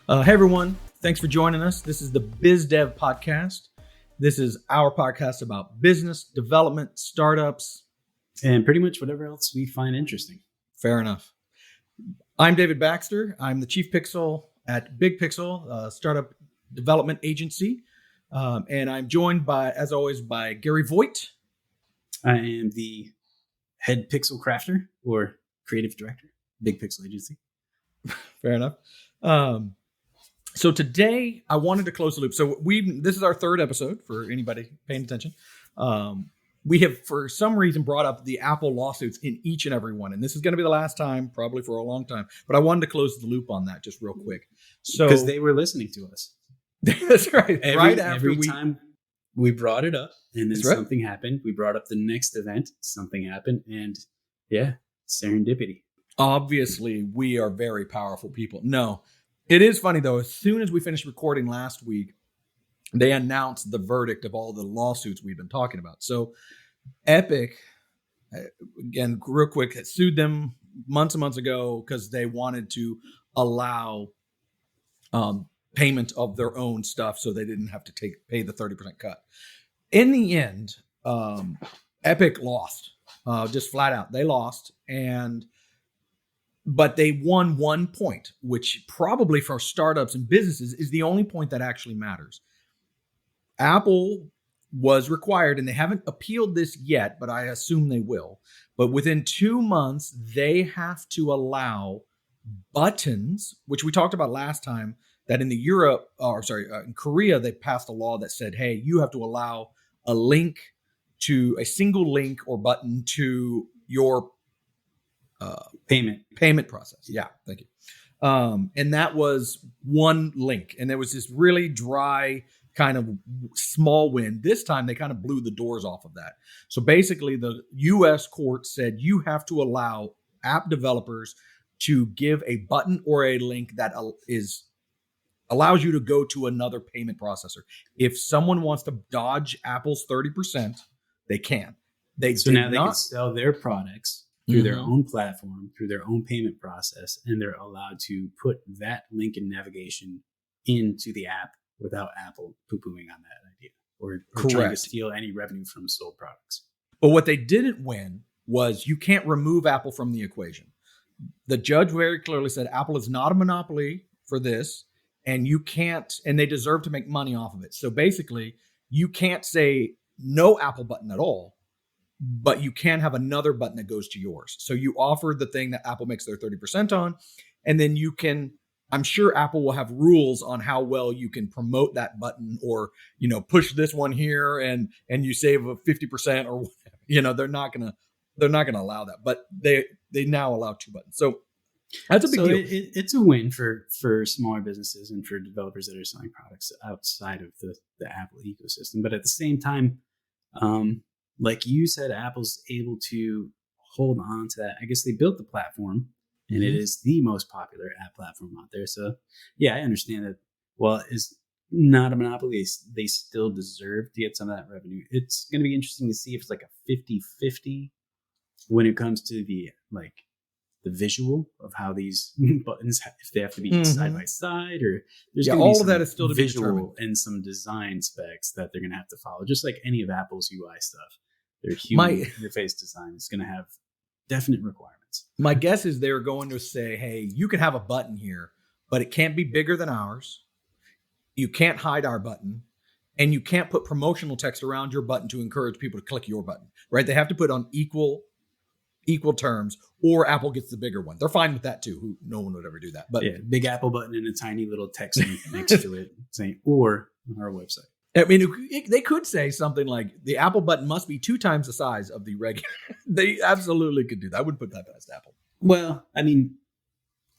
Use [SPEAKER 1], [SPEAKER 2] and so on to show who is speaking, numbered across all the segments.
[SPEAKER 1] Hey everyone, thanks for joining us. This is the BizDev Podcast. This is our podcast about business, development, startups.
[SPEAKER 2] And pretty much whatever else we find interesting.
[SPEAKER 1] Fair enough. I'm David Baxter. I'm the Chief Pixel at Big Pixel, a startup development agency. And I'm joined by, as always, by Gary Voigt.
[SPEAKER 2] I am the head pixel crafter or creative director, Big Pixel Agency.
[SPEAKER 1] Fair enough. So today I wanted to close the loop. So this is our third episode for anybody paying attention. We have, for some reason, brought up the Apple lawsuits in each and every one. And this is going to be the last time, probably for a long time. But I wanted to close the loop on that just real quick. So
[SPEAKER 2] because they were listening to us.
[SPEAKER 1] That's right.
[SPEAKER 2] Every time we brought it up and then something happened. We brought up the next event. Something happened. And yeah, serendipity.
[SPEAKER 1] Obviously, we are very powerful people. No. It is funny, though. As soon as we finished recording last week, they announced the verdict of all the lawsuits we've been talking about. So Epic, again, real quick, sued them months and months ago because they wanted to allow payment of their own stuff so they didn't have to pay the 30% cut. In the end, Epic lost, just flat out. They lost, but they won 1 point, which probably for startups and businesses is the only point that actually matters. Apple was required, and they haven't appealed this yet, but I assume they will. But within 2 months, they have to allow buttons, which we talked about last time, that in in Korea, they passed a law that said, hey, you have to allow a single link or button to your payment process. Yeah, thank you. And that was one link, and there was this really dry kind of small win. This time they kind of blew the doors off of that. So basically the US court said you have to allow app developers to give a button or a link that allows you to go to another payment processor. If someone wants to dodge Apple's 30%, they can.
[SPEAKER 2] They can sell their products through their own platform, through their own payment process, and they're allowed to put that link and navigation into the app without Apple poo-pooing on that idea or trying to steal any revenue from sold products.
[SPEAKER 1] But what they didn't win was you can't remove Apple from the equation. The judge very clearly said Apple is not a monopoly for this, and you can't, and they deserve to make money off of it. So basically, you can't say no Apple button at all, but you can have another button that goes to yours. So you offer the thing that Apple makes their 30% on, and then you can, I'm sure Apple will have rules on how well you can promote that button or, push this one here and you save a 50% or whatever. They're not going to allow that, but they now allow two buttons. So that's a big deal.
[SPEAKER 2] It's a win for smaller businesses and for developers that are selling products outside of the Apple ecosystem. But at the same time, like you said, Apple's able to hold on to that. I guess they built the platform, and it is the most popular app platform out there. So, yeah, I understand that. Well, it's not a monopoly. They still deserve to get some of that revenue. It's going to be interesting to see if it's like a 50-50 when it comes to the visual of how these buttons, if they have to be side by side, or there's going to be
[SPEAKER 1] all of that is still to be
[SPEAKER 2] visual and some design specs that they're going to have to follow. Just like any of Apple's UI stuff, their human interface design is going to have definite requirements.
[SPEAKER 1] My guess is they're going to say, hey, you can have a button here, but it can't be bigger than ours. You can't hide our button, and you can't put promotional text around your button to encourage people to click your button, right? They have to put on equal terms, or Apple gets the bigger one. They're fine with that too. No one would ever do that. But
[SPEAKER 2] big Apple button and a tiny little text next to it saying, or on our website.
[SPEAKER 1] I mean, they could say something like the Apple button must be 2 times the size of the regular. They absolutely could do that. I wouldn't put that past Apple.
[SPEAKER 2] Well, I mean,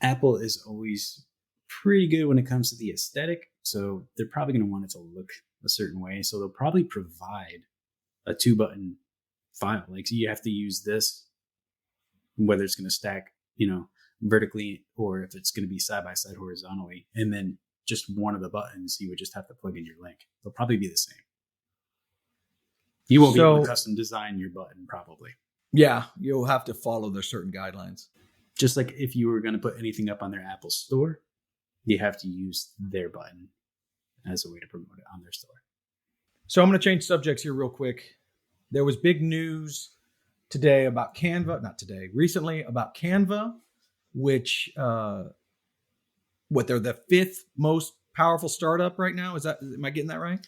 [SPEAKER 2] Apple is always pretty good when it comes to the aesthetic. So they're probably going to want it to look a certain way. So they'll probably provide a 2-button file. Like, so you have to use this, whether it's going to stack, vertically, or if it's going to be side by side horizontally. And then just one of the buttons, you would just have to plug in your link. They'll probably be the same. You won't be able to custom design your button, probably.
[SPEAKER 1] Yeah, you'll have to follow their certain guidelines.
[SPEAKER 2] Just like if you were going to put anything up on their Apple store, you have to use their button as a way to promote it on their store.
[SPEAKER 1] So I'm going to change subjects here real quick. There was big news today about Canva, recently about Canva, which, they're the 5th most powerful startup right now. Am I getting that right?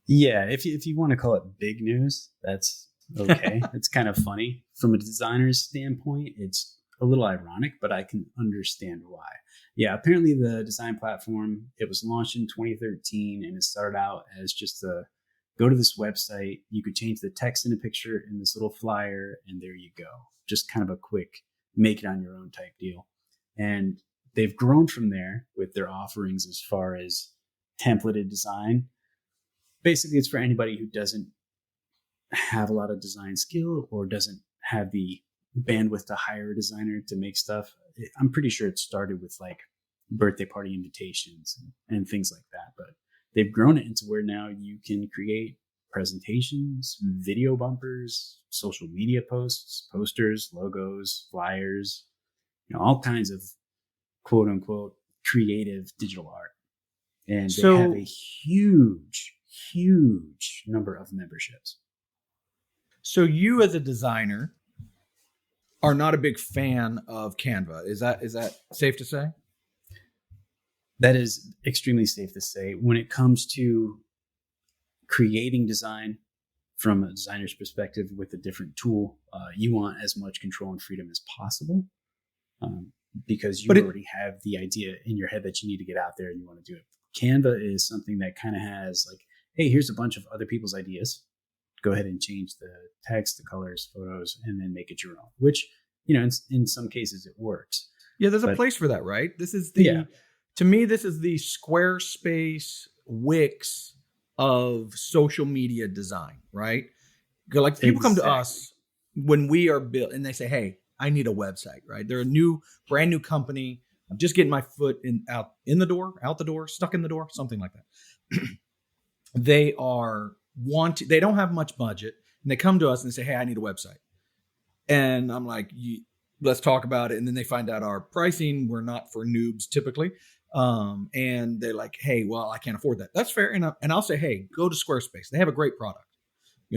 [SPEAKER 2] Yeah. If you want to call it big news, that's okay. It's kind of funny from a designer's standpoint. It's a little ironic, but I can understand why. Yeah, apparently the design platform, it was launched in 2013 and it started out as just go to this website. You could change the text in a picture in this little flyer, and there you go. Just kind of a quick make it on your own type deal. And they've grown from there with their offerings as far as templated design. Basically, it's for anybody who doesn't have a lot of design skill or doesn't have the bandwidth to hire a designer to make stuff. I'm pretty sure it started with like birthday party invitations and things like that, but they've grown it into where now you can create presentations, video bumpers, social media posts, posters, logos, flyers, all kinds of quote unquote creative digital art. And they have a huge number of memberships.
[SPEAKER 1] So you as a designer are not a big fan of Canva. Is that safe to say?
[SPEAKER 2] That is extremely safe to say. When it comes to creating design from a designer's perspective with a different tool, you want as much control and freedom as possible, because you already have the idea in your head that you need to get out there and you want to do it. Canva is something that kind of has like, hey, here's a bunch of other people's ideas. Go ahead and change the text, the colors, photos, and then make it your own, which, in some cases it works.
[SPEAKER 1] Yeah, there's a place for that, right? To me, this is the Squarespace Wix of social media design, right? Like people come to us when we are built and they say, hey, I need a website, right? They're a brand new company. I'm just getting my foot out the door, stuck in the door, something like that. They don't have much budget, and they come to us and they say, hey, I need a website. And I'm like, let's talk about it. And then they find out our pricing. We're not for noobs typically. And they're like, hey, well, I can't afford that. That's fair. And I'll say, hey, go to Squarespace. They have a great product.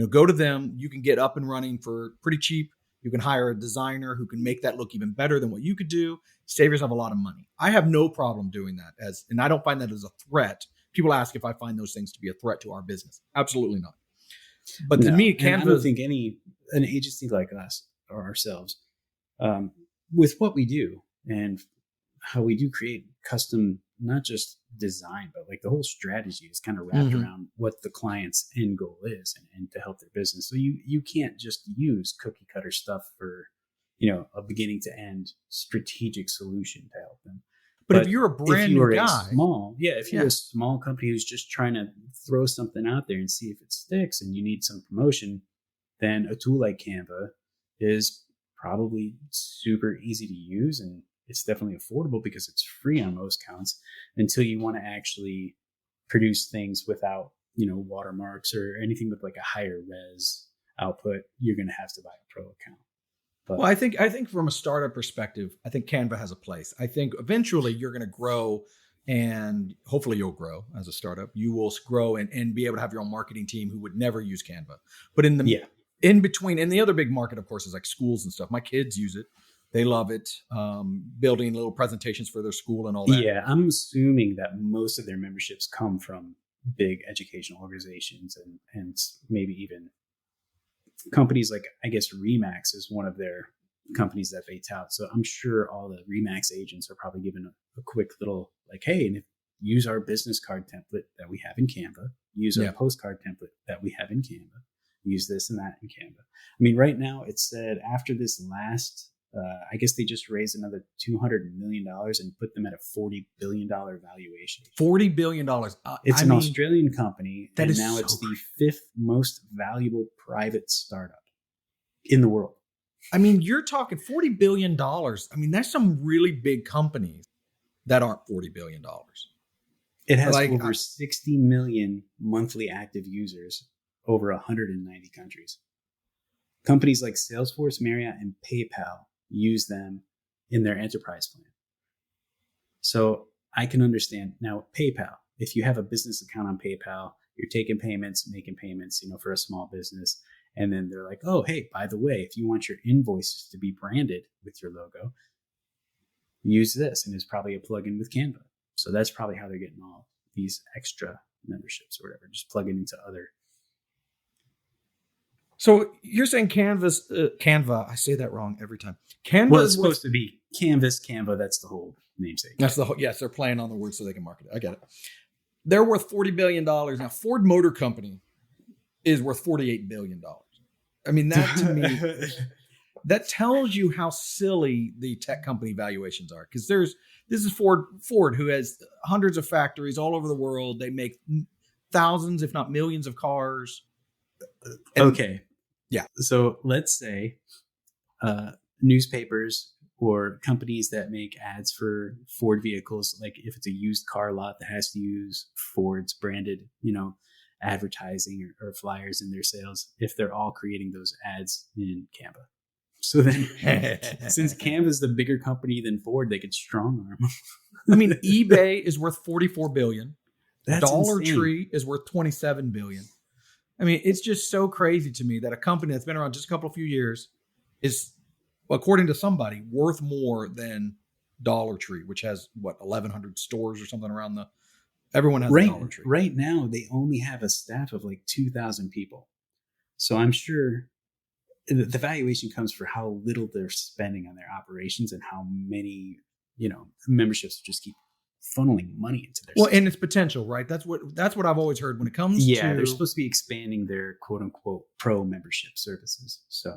[SPEAKER 1] Go to them. You can get up and running for pretty cheap. You can hire a designer who can make that look even better than what you could do. Save yourself a lot of money. I have no problem doing that and I don't find that as a threat. People ask if I find those things to be a threat to our business. Absolutely not. But to me, Canva,
[SPEAKER 2] I don't think an agency like us or ourselves, with what we do and how we do create custom, not just design, but like the whole strategy is kind of wrapped around what the client's end goal is and to help their business. So you can't just use cookie cutter stuff for, a beginning to end strategic solution to help them.
[SPEAKER 1] But if you're a brand new guy,
[SPEAKER 2] if you're a small company who's just trying to throw something out there and see if it sticks and you need some promotion, then a tool like Canva is probably super easy to use, and it's definitely affordable because it's free on most counts until you want to actually produce things without, watermarks or anything with like a higher res output. You're going to have to buy a pro account. But,
[SPEAKER 1] well, I think from a startup perspective, I think Canva has a place. I think eventually you're going to grow, and hopefully you'll grow as a startup. You will grow and be able to have your own marketing team who would never use Canva. But in between, and the other big market, of course, is like schools and stuff. My kids use it. They love it. Building little presentations for their school and all that.
[SPEAKER 2] Yeah, I'm assuming that most of their memberships come from big educational organizations and maybe even companies like, I guess, Remax is one of their companies that they tout. So I'm sure all the Remax agents are probably given a quick little like, hey, and if use our business card template that we have in Canva, use our postcard template that we have in Canva, use this and that in Canva. I mean, right now it said after this last, I guess they just raised another $200 million and put them at a $40 billion valuation.
[SPEAKER 1] $40 billion.
[SPEAKER 2] It's an Australian company, and now it's the 5th most valuable private startup in the world.
[SPEAKER 1] I mean, you're talking $40 billion. I mean, there's some really big companies that aren't $40 billion.
[SPEAKER 2] It has over 60 million monthly active users over 190 countries. Companies like Salesforce, Marriott, and PayPal use them in their enterprise plan. So I can understand now PayPal. If you have a business account on PayPal, you're taking payments, making payments, for a small business. And then they're like, oh, hey, by the way, if you want your invoices to be branded with your logo, use this. And it's probably a plugin with Canva. So that's probably how they're getting all these extra memberships or whatever. Just plug it into other.
[SPEAKER 1] So you're saying Canva, I say that wrong every time. Canva
[SPEAKER 2] Well, it's supposed to be Canva. That's the whole namesake.
[SPEAKER 1] That's the whole, yes, they're playing on the words so they can market it. I get it. They're worth $40 billion. Now, Ford Motor Company is worth $48 billion. I mean, that to me, that tells you how silly the tech company valuations are. Because this is Ford, who has hundreds of factories all over the world. They make thousands, if not millions of cars.
[SPEAKER 2] Okay.
[SPEAKER 1] Yeah.
[SPEAKER 2] So let's say newspapers or companies that make ads for Ford vehicles, like if it's a used car lot that has to use Ford's branded, advertising or flyers in their sales, if they're all creating those ads in Canva. So then since Canva is the bigger company than Ford, they could strong arm.
[SPEAKER 1] I mean, eBay is worth $44 billion.
[SPEAKER 2] That's
[SPEAKER 1] Dollar
[SPEAKER 2] insane.
[SPEAKER 1] Tree is worth $27 billion. I mean, it's just so crazy to me that a company that's been around just a few years is, according to somebody, worth more than Dollar Tree, which has 1,100 stores or something around everyone has a Dollar Tree.
[SPEAKER 2] Right now, they only have a staff of like 2,000 people. So I'm sure the valuation comes for how little they're spending on their operations and how many, memberships just keep funneling money into their system.
[SPEAKER 1] And its potential, right? That's what I've always heard when it comes to.
[SPEAKER 2] Yeah, they're supposed to be expanding their quote unquote pro membership services. So,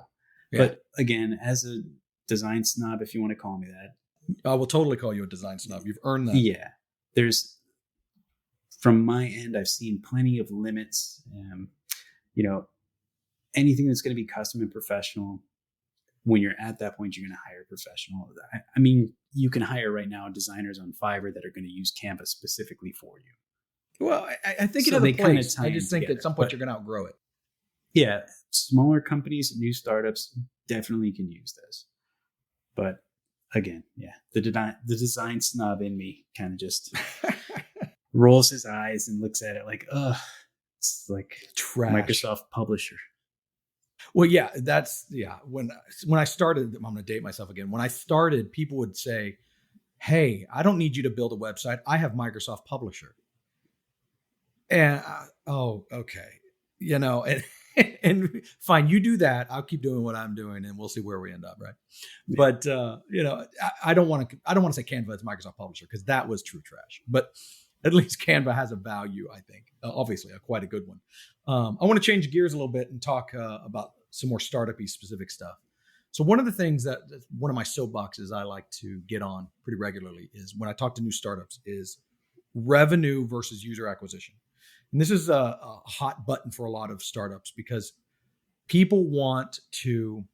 [SPEAKER 1] yeah.
[SPEAKER 2] But again, as a design snob, if you want to call me that,
[SPEAKER 1] I will totally call you a design snob. You've earned that.
[SPEAKER 2] Yeah, from my end, I've seen plenty of limits. Anything that's going to be custom and professional. When you're at that point, you're going to hire a professional. I mean, you can hire right now designers on Fiverr that are going to use Canva specifically for you.
[SPEAKER 1] Well, I think it has a place. I just think at some point you're going to outgrow it.
[SPEAKER 2] Yeah, smaller companies, new startups definitely can use this. But again, yeah, the design snob in me kind of just rolls his eyes and looks at it like, it's like
[SPEAKER 1] trash.
[SPEAKER 2] Microsoft Publisher.
[SPEAKER 1] Well, yeah, when I started, I'm going to date myself again. When I started, people would say, hey, I don't need you to build a website. I have Microsoft Publisher. And, okay. And fine, you do that. I'll keep doing what I'm doing and we'll see where we end up. Right. Yeah. But, I don't want to say Canva is Microsoft Publisher because that was true trash, but at least Canva has a value, I think, obviously quite a good one. I want to change gears a little bit and talk about some more startup-y specific stuff. So one of the things that's one of my soapboxes I like to get on pretty regularly is when I talk to new startups is revenue versus user acquisition. And this is a hot button for a lot of startups because people want to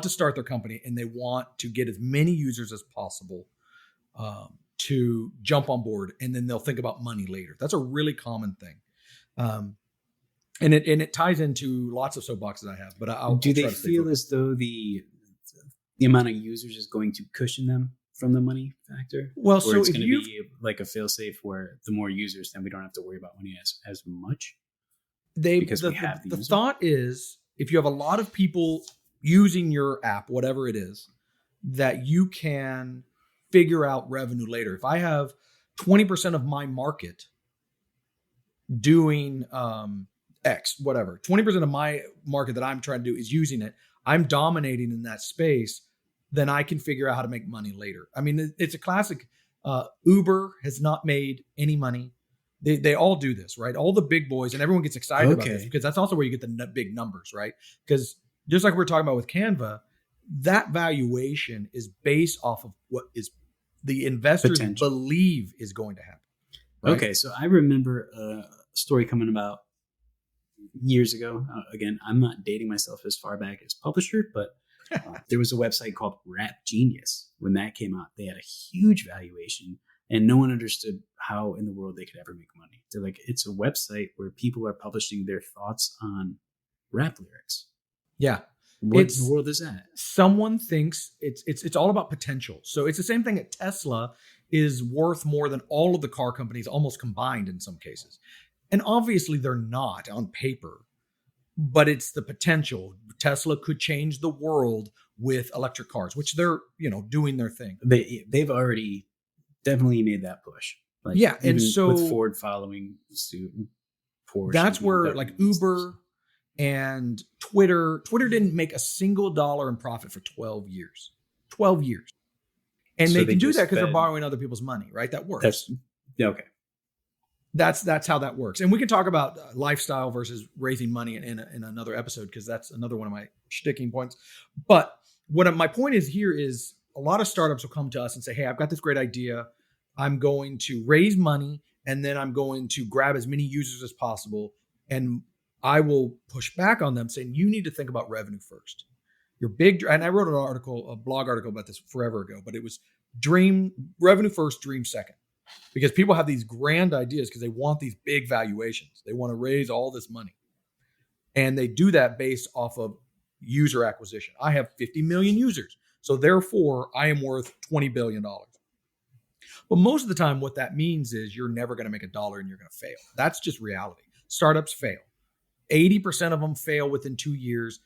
[SPEAKER 1] start their company and they want to get as many users as possible to jump on board, and then they'll think about money later. That's a really common thing. And it ties into lots of soapboxes I have, but
[SPEAKER 2] do they feel as though the amount of users is going to cushion them from the money factor?
[SPEAKER 1] Well,
[SPEAKER 2] or
[SPEAKER 1] so
[SPEAKER 2] it's going to be like a fail-safe where the more users, then we don't have to worry about money as much.
[SPEAKER 1] The thought is if you have a lot of people using your app, whatever it is, that you can figure out revenue later. If I have 20% of my market doing X, whatever, 20% of my market that I'm trying to do is using it, I'm dominating in that space, then I can figure out how to make money later. I mean, it's a classic. Uber has not made any money. They all do this, right? All the big boys, and everyone gets excited about this because that's also where you get the big numbers, right? Because just like we're talking about with Canva, that valuation is based off of what is the investors believe is going to happen. Right?
[SPEAKER 2] Okay, so I remember a story coming about years ago. Again, I'm not dating myself as far back as publisher, but there was a website called Rap Genius. When that came out, they had a huge valuation and no one understood how in the world they could ever make money. They're like, it's a website where people are publishing their thoughts on rap lyrics.
[SPEAKER 1] Yeah.
[SPEAKER 2] What in the world is that?
[SPEAKER 1] Someone thinks it's all about potential. So it's the same thing at Tesla is worth more than all of the car companies almost combined in some cases. And obviously they're not on paper, but it's the potential. Tesla could change the world with electric cars, which they're, doing their thing.
[SPEAKER 2] They've already definitely made that push. Like,
[SPEAKER 1] yeah. And so
[SPEAKER 2] with Ford following suit, Porsche,
[SPEAKER 1] that's where like Uber and Twitter didn't make a single dollar in profit for 12 years. 12 years. And so they can do that because they're borrowing other people's money, right? That works.
[SPEAKER 2] That's okay.
[SPEAKER 1] That's how that works. And we can talk about lifestyle versus raising money in another episode, because that's another one of my sticking points. But my point is here is a lot of startups will come to us and say, hey, I've got this great idea. I'm going to raise money and then I'm going to grab as many users as possible. And I will push back on them saying, you need to think about revenue first. Your big, and I wrote a blog article about this forever ago, but it was revenue first, dream second. Because people have these grand ideas because they want these big valuations. They want to raise all this money. And they do that based off of user acquisition. I have 50 million users. So therefore, I am worth $20 billion. But most of the time, what that means is you're never going to make a dollar and you're going to fail. That's just reality. Startups fail. 80% of them fail within 2 years.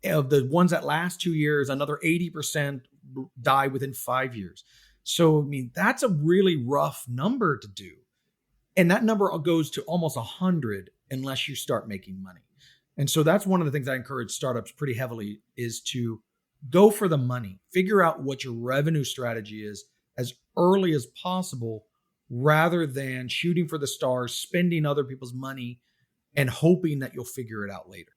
[SPEAKER 1] Of the ones that last 2 years, another 80% die within 5 years. So, I mean, that's a really rough number to do. And that number goes to almost 100 unless you start making money. And so that's one of the things I encourage startups pretty heavily is to go for the money. Figure out what your revenue strategy is as early as possible rather than shooting for the stars, spending other people's money and hoping that you'll figure it out later.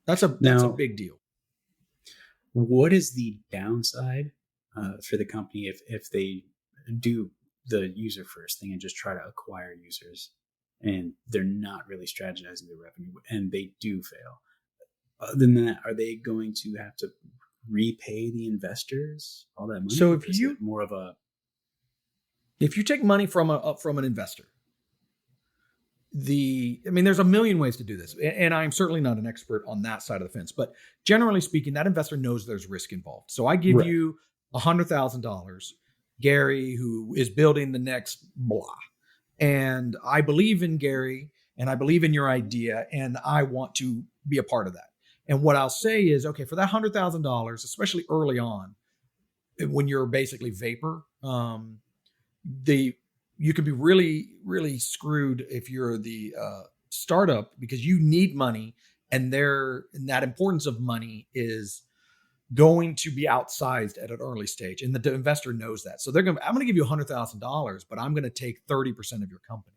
[SPEAKER 1] That's a big deal.
[SPEAKER 2] What is the downside for the company if they do the user first thing and just try to acquire users and they're not really strategizing their revenue and they do fail? Other than that, are they going to have to repay the investors all that money?
[SPEAKER 1] So if you take money from an investor, there's a million ways to do this, and I'm certainly not an expert on that side of the fence, but generally speaking, that investor knows there's risk involved. So I give you $100,000, Gary, who is building the next blah, and I believe in Gary, and I believe in your idea, and I want to be a part of that. And what I'll say is, okay, for that $100,000, especially early on, when you're basically vapor, you can be really, really screwed if you're the startup because you need money, and that importance of money is going to be outsized at an early stage, and the investor knows that. So I'm going to give you $100,000, but I'm going to take 30% of your company,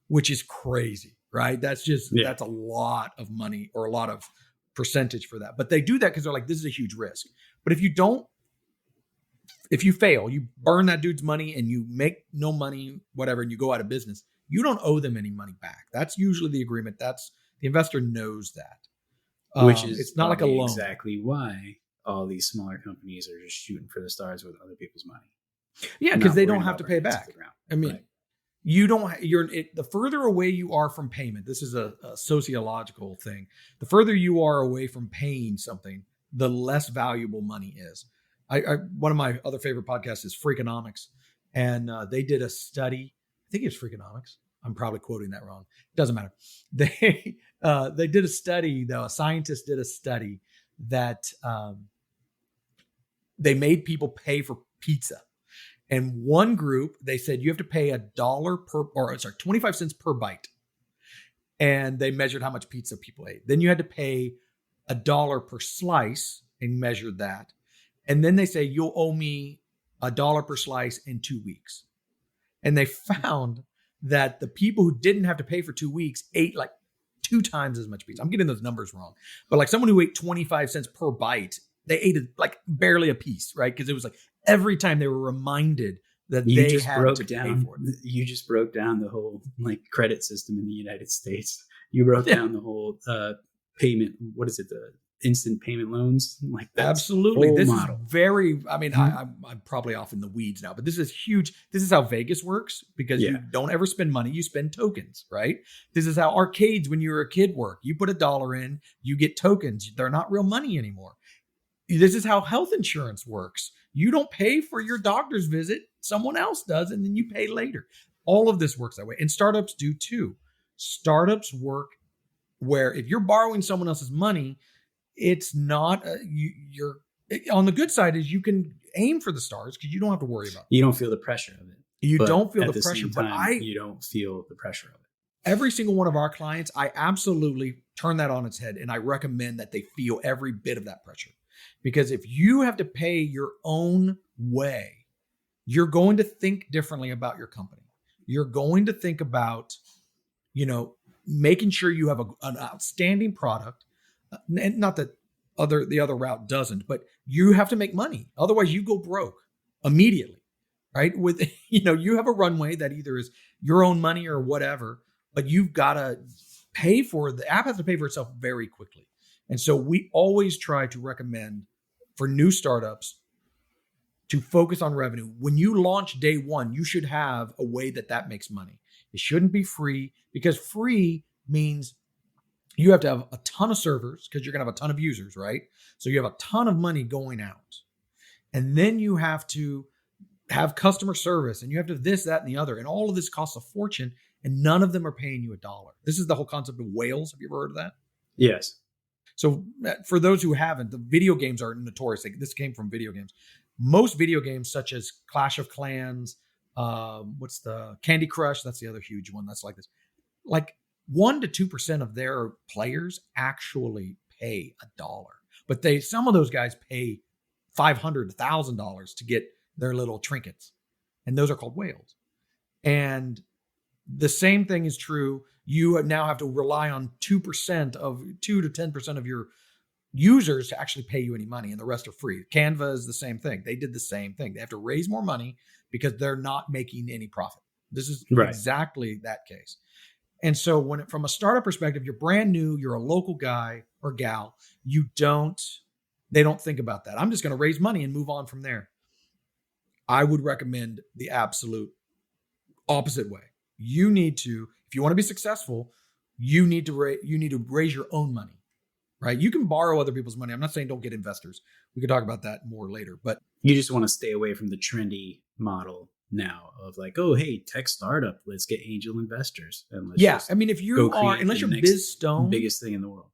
[SPEAKER 1] which is crazy, right? That's a lot of money or a lot of percentage for that. But they do that because they're like, this is a huge risk. But if you fail, you burn that dude's money and you make no money, whatever, and you go out of business, you don't owe them any money back. That's usually the agreement. The investor knows that.
[SPEAKER 2] Which is
[SPEAKER 1] it's not like a loan.
[SPEAKER 2] Exactly why all these smaller companies are just shooting for the stars with other people's money.
[SPEAKER 1] Yeah, because they don't have to pay back. I mean,
[SPEAKER 2] right.
[SPEAKER 1] The further away you are from payment, this is a sociological thing. The further you are away from paying something, the less valuable money is. One of my other favorite podcasts is Freakonomics, and they did a study. I think it's Freakonomics. I'm probably quoting that wrong. It doesn't matter. They did a study, though. A scientist did a study that they made people pay for pizza. And one group, they said you have to pay $1 25 cents per bite. And they measured how much pizza people ate. Then you had to pay $1 per slice and measured that. And then they say, you'll owe me $1 per slice in 2 weeks. And they found that the people who didn't have to pay for 2 weeks ate like 2 times as much pizza. I'm getting those numbers wrong. But like someone who ate 25 cents per bite, they ate like barely a piece, right? Because it was like every time they were reminded that they had to pay for it.
[SPEAKER 2] You just broke down the whole like credit system in the United States. You broke down the whole payment. What is it? The instant payment loans. Like that's
[SPEAKER 1] Absolutely.
[SPEAKER 2] whole
[SPEAKER 1] This
[SPEAKER 2] model.
[SPEAKER 1] is very, I mean,
[SPEAKER 2] Mhm.
[SPEAKER 1] I'm probably off in the weeds now, but this is huge. This is how Vegas works because you
[SPEAKER 2] Yeah.
[SPEAKER 1] don't ever spend money, you spend tokens, right? This is how arcades when you were a kid work. You put $1 in, you get tokens. They're not real money anymore. This is how health insurance works. You don't pay for your doctor's visit, someone else does, and then you pay later. All of this works that way. And startups do too. Startups work where if you're borrowing someone else's money, it's not you're on the good side is you can aim for the stars because you don't have to worry about it.
[SPEAKER 2] You don't feel the pressure of it.
[SPEAKER 1] You
[SPEAKER 2] But
[SPEAKER 1] don't feel
[SPEAKER 2] at
[SPEAKER 1] the pressure.
[SPEAKER 2] same
[SPEAKER 1] But
[SPEAKER 2] time, you don't feel the pressure of it.
[SPEAKER 1] every single one of our clients, I absolutely turn that on its head, and I recommend that they feel every bit of that pressure. Because if you have to pay your own way, you're going to think differently about your company. You're going to think about, making sure you have an outstanding product. And not that the other route doesn't, but you have to make money. Otherwise, you go broke immediately, right? With you have a runway that either is your own money or whatever, but you've got to pay for the app has to pay for itself very quickly. And so we always try to recommend for new startups to focus on revenue. When you launch day one, you should have a way that makes money. It shouldn't be free because free means you have to have a ton of servers because you're going to have a ton of users, right? So you have a ton of money going out. And then you have to have customer service and you have to this, that, and the other. And all of this costs a fortune and none of them are paying you $1. This is the whole concept of whales. Have you ever heard of that?
[SPEAKER 2] Yes.
[SPEAKER 1] So for those who haven't, the video games are notorious. This came from video games. Most video games, such as Clash of Clans, what's the Candy Crush? That's the other huge one. That's like this. Like 1% to 2% of their players actually pay $1, but some of those guys pay $500, $1,000 to get their little trinkets, and those are called whales. And the same thing is true. You now have to rely on 2 to 10% of your users to actually pay you any money, and the rest are free. Canva is the same thing. They did the same thing. They have to raise more money because they're not making any profit. This is exactly that case. And so from a startup perspective, you're brand new, you're a local guy or gal, they don't think about that. I'm just going to raise money and move on from there. I would recommend the absolute opposite way. You need to, if you want to be successful, you need to raise your own money, right? You can borrow other people's money. I'm not saying don't get investors. We could talk about that more later, but
[SPEAKER 2] you just want to stay away from the trendy model now of like, oh, hey, tech startup, let's get angel investors. And let's
[SPEAKER 1] I mean, if you are, unless you're BizStone,
[SPEAKER 2] biggest thing in the world,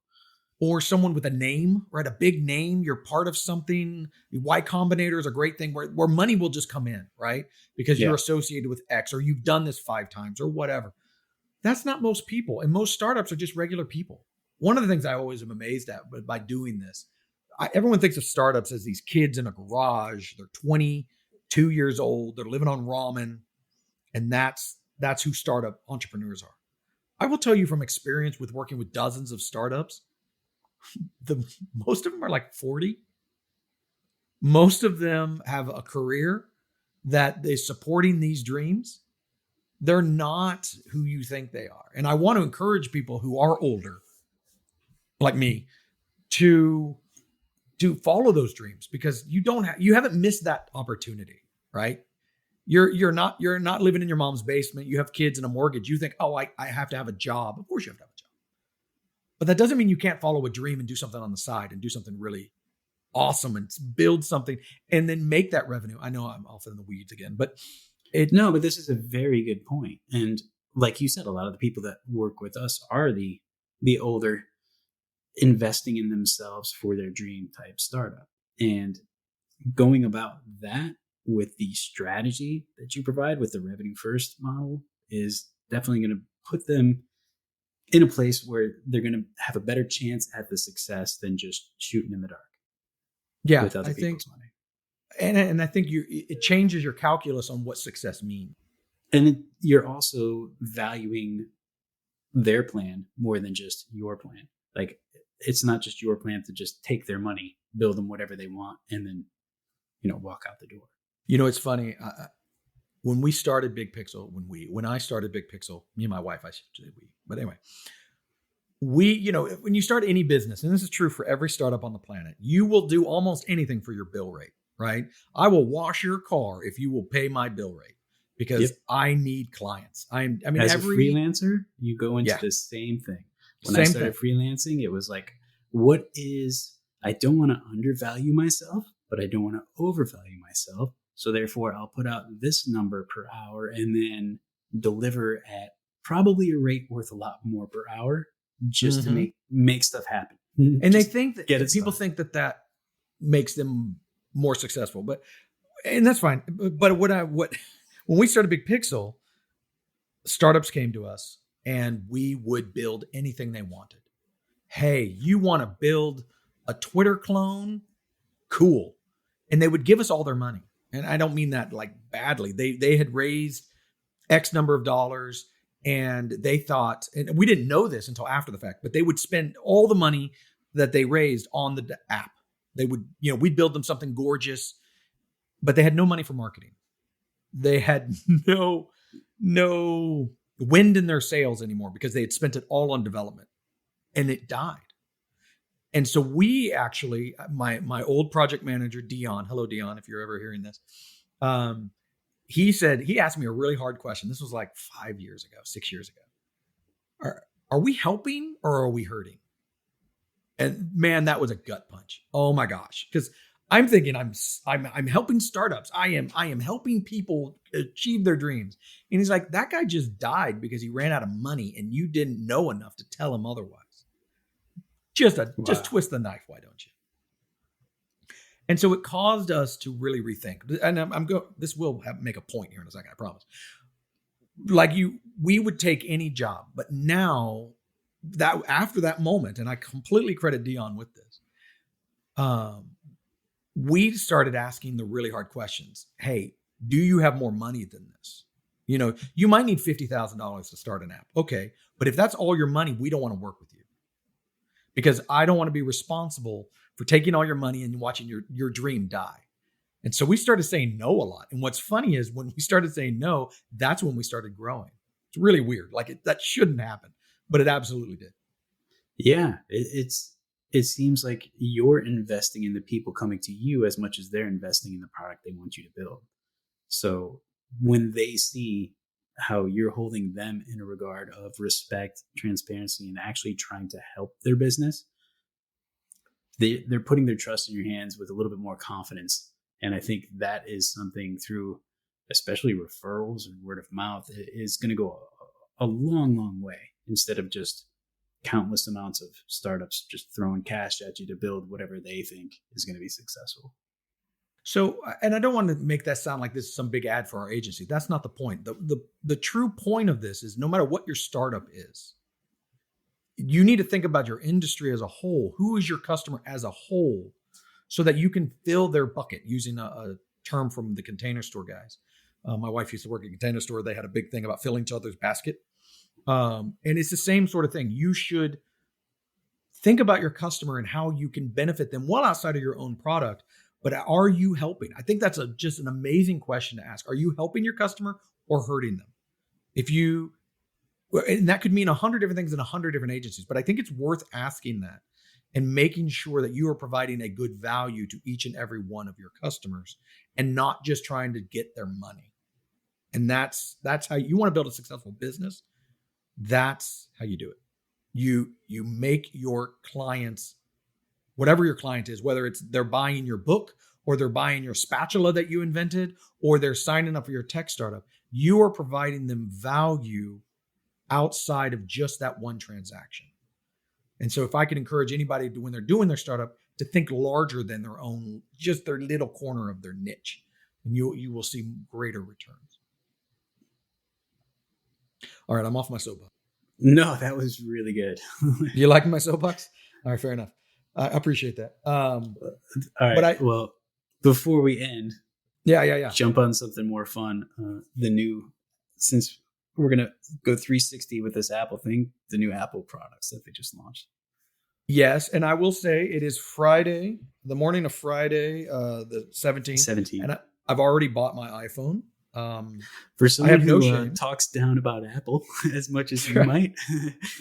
[SPEAKER 1] or someone with a name, right? A big name, you're part of something. Y Combinator is a great thing where money will just come in, right? Because you're associated with X or you've done this 5 times or whatever. That's not most people. And most startups are just regular people. One of the things I always am amazed at by doing this, everyone thinks of startups as these kids in a garage. They're 22 years old. They're living on ramen. And that's who startup entrepreneurs are. I will tell you from experience with working with dozens of startups, most of them are like 40. Most of them have a career that is supporting these dreams. They're not who you think they are. And I want to encourage people who are older, like me, to follow those dreams because you haven't missed that opportunity, right? You're not living in your mom's basement. You have kids and a mortgage. You think, oh, I have to have a job. Of course you have to have a job. But that doesn't mean you can't follow a dream and do something on the side and do something really awesome and build something and then make that revenue. I know I'm off in the weeds again, but
[SPEAKER 2] but this is a very good point. And like you said, a lot of the people that work with us are the older, investing in themselves for their dream type startup. And going about that with the strategy that you provide with the revenue first model is definitely going to put them in a place where they're going to have a better chance at the success than just shooting in the dark.
[SPEAKER 1] Yeah,
[SPEAKER 2] with other people's money.
[SPEAKER 1] And I think it changes your calculus on what success means.
[SPEAKER 2] And you're also valuing their plan more than just your plan. Like it's not just your plan to just take their money, build them whatever they want, and then, walk out the door.
[SPEAKER 1] It's funny. When we started Big Pixel, when I started Big Pixel, me and my wife, I should say we, but anyway, when you start any business, and this is true for every startup on the planet, you will do almost anything for your bill rate, right? I will wash your car if you will pay my bill rate because I need clients.
[SPEAKER 2] As a freelancer, you go into the same thing. When I started freelancing, it was like, I don't want to undervalue myself, but I don't want to overvalue myself. So therefore, I'll put out this number per hour and then deliver at probably a rate worth a lot more per hour just to make stuff happen.
[SPEAKER 1] And they think that people think that makes them more successful, and that's fine. But when we started Big Pixel, startups came to us and we would build anything they wanted. Hey, you want to build a Twitter clone? Cool. And they would give us all their money. And I don't mean that like badly. They had raised X number of dollars and they thought, and we didn't know this until after the fact, but they would spend all the money that they raised on the app. They would, we'd build them something gorgeous, but they had no money for marketing. They had no wind in their sails anymore because they had spent it all on development and it died. And so we actually, my old project manager, Dion, hello, Dion, if you're ever hearing this, he asked me a really hard question. This was like 6 years ago. Are we helping or are we hurting? And man, that was a gut punch. Oh my gosh. Because I'm thinking I'm helping startups. I am helping people achieve their dreams. And he's like, that guy just died because he ran out of money and you didn't know enough to tell him otherwise. Just twist the knife, why don't you? And so it caused us to really rethink. And this will make a point here in a second, I promise. Like we would take any job, but now that after that moment, and I completely credit Dion with this, we started asking the really hard questions. Hey, do you have more money than this? You might need $50,000 to start an app. Okay, but if that's all your money, we don't want to work with you. Because I don't want to be responsible for taking all your money and watching your dream die. And so we started saying no a lot. And what's funny is when we started saying no, that's when we started growing. It's really weird. Like that shouldn't happen, but it absolutely did.
[SPEAKER 2] Yeah, it seems like you're investing in the people coming to you as much as they're investing in the product they want you to build. So when they see how you're holding them in a regard of respect, transparency, and actually trying to help their business, they're putting their trust in your hands with a little bit more confidence. And I think that is something through, especially referrals and word of mouth, is going to go a long, long way instead of just countless amounts of startups just throwing cash at you to build whatever they think is going to be successful.
[SPEAKER 1] So, and I don't want to make that sound like this is some big ad for our agency. That's not the point. The true point of this is no matter what your startup is, you need to think about your industry as a whole. Who is your customer as a whole so that you can fill their bucket, using a term from the Container Store guys. My wife used to work at a Container Store. They had a big thing about filling each other's basket. And it's the same sort of thing. You should think about your customer and how you can benefit them well outside of your own product. But are you helping? I think that's just an amazing question to ask. Are you helping your customer or hurting them? And that could mean 100 different things in 100 different agencies, but I think it's worth asking that and making sure that you are providing a good value to each and every one of your customers and not just trying to get their money. And that's how you want to build a successful business. That's how you do it. You make your clients, whatever your client is, whether it's they're buying your book or they're buying your spatula that you invented or they're signing up for your tech startup, you are providing them value outside of just that one transaction. And so if I could encourage anybody to, when they're doing their startup, to think larger than their own, just their little corner of their niche, and you will see greater returns. All right, I'm off my soapbox.
[SPEAKER 2] No, that was really good.
[SPEAKER 1] You like my soapbox? All right, fair enough. I appreciate that.
[SPEAKER 2] All right. Well, before we end, jump on something more fun. Since we're going to go 360 with this Apple thing, the new Apple products that they just launched.
[SPEAKER 1] Yes. And I will say it is Friday, the morning of Friday, the 17th. And I've already bought my iPhone.
[SPEAKER 2] For someone
[SPEAKER 1] have no
[SPEAKER 2] who
[SPEAKER 1] shame.
[SPEAKER 2] talks down about Apple as much as you might.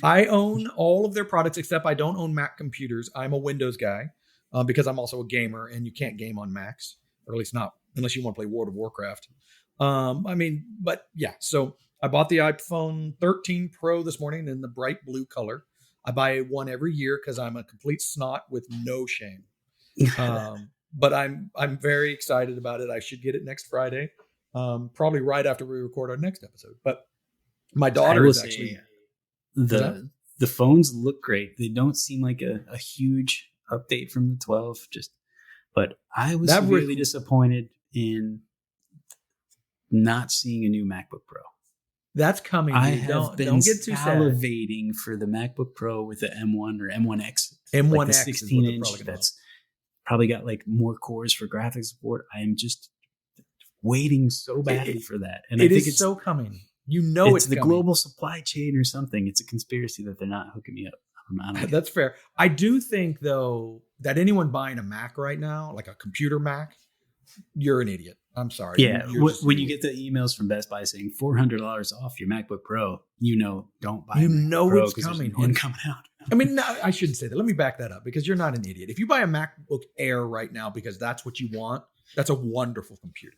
[SPEAKER 1] I own all of their products, except I don't own Mac computers. I'm a Windows guy because I'm also a gamer, and you can't game on Macs, or at least not unless you want to play World of Warcraft. But yeah, so I bought the iPhone 13 Pro this morning in the bright blue color. I buy one every year because I'm a complete snot with no shame. But I'm very excited about it. I should get it next Friday, probably right after we record our next episode. But my daughter is actually
[SPEAKER 2] the phones look great. They don't seem like a huge update from the 12. But I was really disappointed in not seeing a new MacBook Pro.
[SPEAKER 1] That's coming.
[SPEAKER 2] I have been
[SPEAKER 1] don't get too
[SPEAKER 2] salivating for the MacBook Pro with the M1 or M1X.
[SPEAKER 1] M1X,
[SPEAKER 2] like the 16-inch that's probably got like more cores for graphics support. I am just waiting so badly for that. And I think it's so
[SPEAKER 1] coming. It's
[SPEAKER 2] the
[SPEAKER 1] coming.
[SPEAKER 2] Global supply chain or something. It's a conspiracy that they're not hooking me up.
[SPEAKER 1] That's fair. I do think, though, that anyone buying a Mac right now, like a computer Mac, you're an idiot. I'm sorry.
[SPEAKER 2] Yeah. When you get the emails from Best Buy saying $400 off your MacBook Pro, don't buy it.
[SPEAKER 1] It's coming.
[SPEAKER 2] One coming out.
[SPEAKER 1] I mean, no, I shouldn't say that. Let me back that up because you're not an idiot. If you buy a MacBook Air right now because that's what you want, that's a wonderful computer.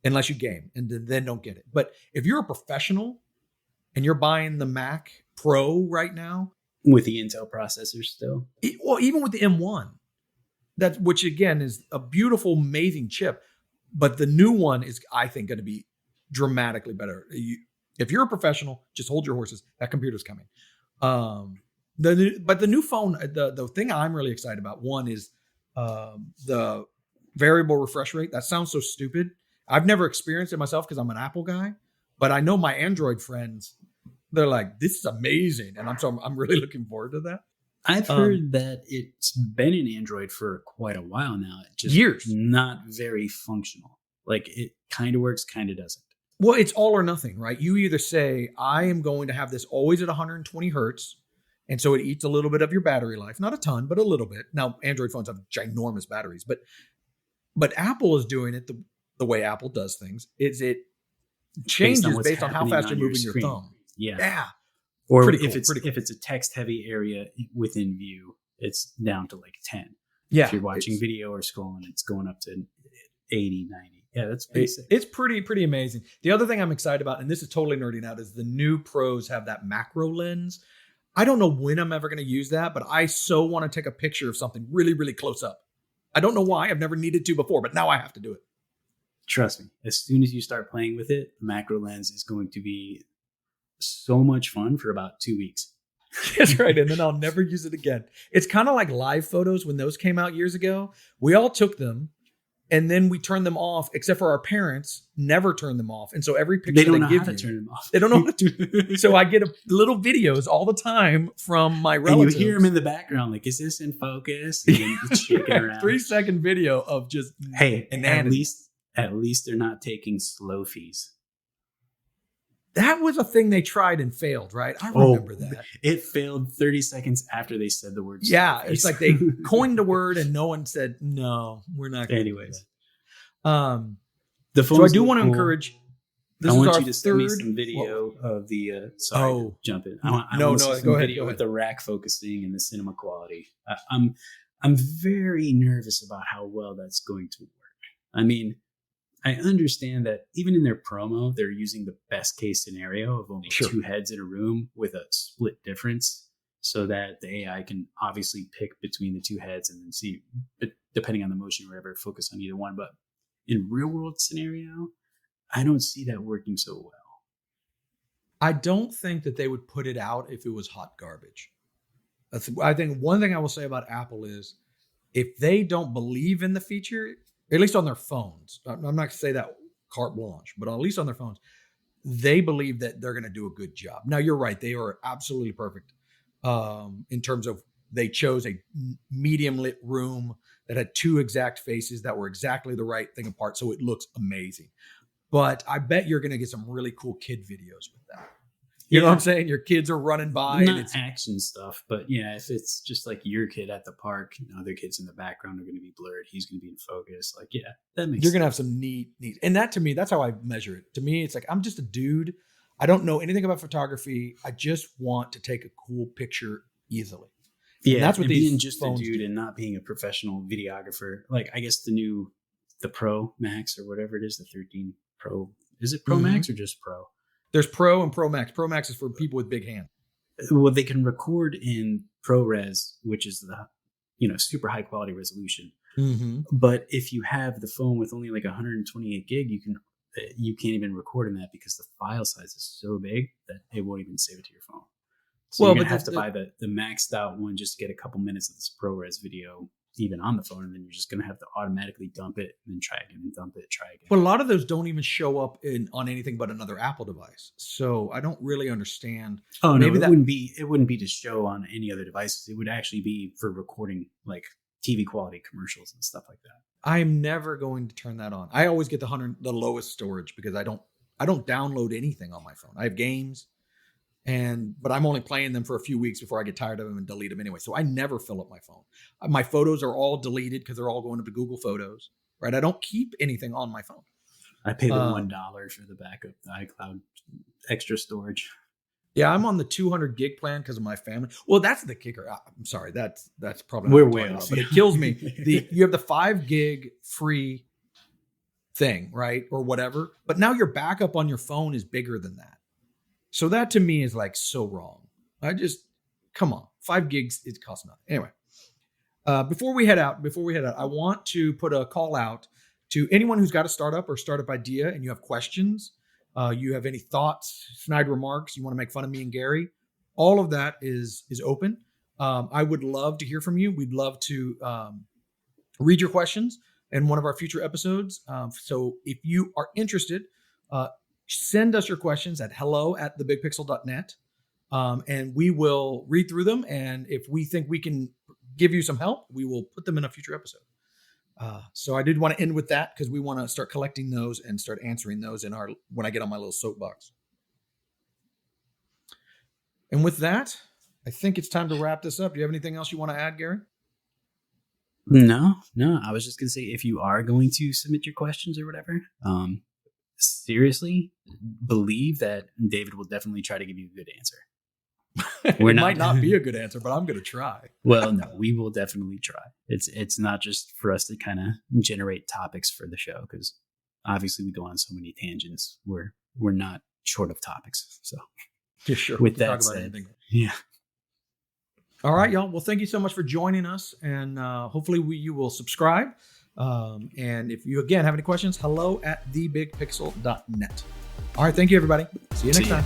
[SPEAKER 1] Unless you game, and then don't get it. But if you're a professional and you're buying the Mac Pro right now,
[SPEAKER 2] with the Intel processors still,
[SPEAKER 1] even with the M1, which again is a beautiful, amazing chip, but the new one is, I think, going to be dramatically better. If you're a professional, just hold your horses. That computer's coming. But the new phone, the thing I'm really excited about, one is the variable refresh rate. That sounds so stupid. I've never experienced it myself because I'm an Apple guy, but I know my Android friends, they're like, this is amazing. And I'm really looking forward to that.
[SPEAKER 2] I've heard that it's been in Android for quite a while now. It's just
[SPEAKER 1] years.
[SPEAKER 2] Not very functional. Like it kind of works, kind of doesn't.
[SPEAKER 1] Well, it's all or nothing, right? You either say, I am going to have this always at 120 hertz. And so it eats a little bit of your battery life, not a ton, but a little bit. Now, Android phones have ginormous batteries, but Apple is doing it the way Apple does things. Is it changes based on how fast you're moving your thumb.
[SPEAKER 2] Yeah. Or if it's a text heavy area within view, it's down to like 10.
[SPEAKER 1] Yeah.
[SPEAKER 2] If you're watching video or scrolling, it's going up to 80, 90. Yeah, that's basic.
[SPEAKER 1] It's pretty amazing. The other thing I'm excited about, and this is totally nerding out, is the new Pros have that macro lens. I don't know when I'm ever going to use that, but I so want to take a picture of something really, really close up. I don't know why. I've never needed to before, but now I have to do it.
[SPEAKER 2] Trust me, as soon as you start playing with it, the macro lens is going to be so much fun for about 2 weeks.
[SPEAKER 1] That's right. And then I'll never use it again. It's kind of like live photos when those came out years ago. We all took them and then we turned them off, except for our parents never turned them off. And so every picture
[SPEAKER 2] they don't know how to turn them off.
[SPEAKER 1] They don't know how to. So I get little videos all the time from my relatives.
[SPEAKER 2] And you hear them in the background, like, is this in focus? And it's shaking around.
[SPEAKER 1] 3-second video of just
[SPEAKER 2] at least they're not taking slow fees.
[SPEAKER 1] That was a thing they tried and failed, right? I remember that.
[SPEAKER 2] It failed 30 seconds after they said the word.
[SPEAKER 1] Yeah, it's like they coined a word and no one said, no, we're not going to do that. So I do want to encourage.
[SPEAKER 2] I want you to send me some video of the. Sorry to jump in. I want to see some video with the rack focusing and the cinema quality. I'm very nervous about how well that's going to work. I mean, I understand that even in their promo, they're using the best case scenario of only two heads in a room with a split difference so that the AI can obviously pick between the two heads and then see, depending on the motion or whatever, focus on either one. But in real world scenario, I don't see that working so well.
[SPEAKER 1] I don't think that they would put it out if it was hot garbage. I think one thing I will say about Apple is if they don't believe in the feature, at least on their phones, I'm not going to say that carte blanche, but at least on their phones, they believe that they're going to do a good job. Now, you're right. They are absolutely perfect in terms of they chose a medium lit room that had two exact faces that were exactly the right thing apart. So it looks amazing. But I bet you're going to get some really cool kid videos with that. You know what I'm saying? Your kids are running by.
[SPEAKER 2] Not
[SPEAKER 1] and it's
[SPEAKER 2] action stuff, but yeah, if it's just like your kid at the park, other kids in the background are going to be blurred. He's going to be in focus. Like, yeah, that makes
[SPEAKER 1] You're going to have some neat. And that to me, that's how I measure it. To me, it's like, I'm just a dude. I don't know anything about photography. I just want to take a cool picture easily.
[SPEAKER 2] Yeah,
[SPEAKER 1] and that's what
[SPEAKER 2] being
[SPEAKER 1] these
[SPEAKER 2] just a dude and not being a professional videographer. Like, I guess the Pro Max or whatever it is, the 13 Pro. Is it Pro Max or just Pro?
[SPEAKER 1] There's Pro and Pro Max. Pro Max is for people with big hands.
[SPEAKER 2] Well, they can record in ProRes, which is the super high quality resolution.
[SPEAKER 1] Mm-hmm.
[SPEAKER 2] But if you have the phone with only like 128 gig, you can't even record in that because the file size is so big that it won't even save it to your phone. So you're gonna have to buy the maxed out one just to get a couple minutes of this ProRes video even on the phone, and then you're just going to have to automatically dump it and then try again and dump it, try again.
[SPEAKER 1] But a lot of those don't even show up on anything but another Apple device. So I don't really understand.
[SPEAKER 2] Oh, maybe no, it wouldn't be to show on any other devices. It would actually be for recording like TV quality commercials and stuff like that.
[SPEAKER 1] I'm never going to turn that on. I always get the lowest storage because I don't download anything on my phone. I have games. But I'm only playing them for a few weeks before I get tired of them and delete them anyway. So I never fill up my phone. My photos are all deleted because they're all going up to Google Photos, right? I don't keep anything on my phone.
[SPEAKER 2] I pay the $1 for the backup, the iCloud extra storage.
[SPEAKER 1] Yeah, I'm on the 200 gig plan because of my family. Well, that's the kicker. I'm sorry, that's probably
[SPEAKER 2] we're way off,
[SPEAKER 1] but it kills me. You have the 5 gig free thing, right, or whatever. But now your backup on your phone is bigger than that. So that to me is like so wrong. Come on, 5 gigs, it costs nothing. Anyway, before we head out, I want to put a call out to anyone who's got a startup or startup idea and you have questions, you have any thoughts, snide remarks, you want to make fun of me and Gary, all of that is open. I would love to hear from you. We'd love to read your questions in one of our future episodes. So if you are interested, send us your questions at hello@thebigpixel.net. And we will read through them. And if we think we can give you some help, we will put them in a future episode. So I did want to end with that because we want to start collecting those and start answering those when I get on my little soapbox. And with that, I think it's time to wrap this up. Do you have anything else you want to add, Gary?
[SPEAKER 2] No. I was just going to say, if you are going to submit your questions or whatever, seriously, believe that David will definitely try to give you a good answer.
[SPEAKER 1] It might not be a good answer, but I'm going to try.
[SPEAKER 2] Well, no, we will definitely try. It's not just for us to kind of generate topics for the show, because obviously we go on so many tangents. We're not short of topics. So
[SPEAKER 1] yeah, sure.
[SPEAKER 2] With that said, yeah.
[SPEAKER 1] All right, y'all. Well, thank you so much for joining us, and hopefully you will subscribe. And if you, again, have any questions, hello@thebigpixel.net. All right. Thank you, everybody. See you next time.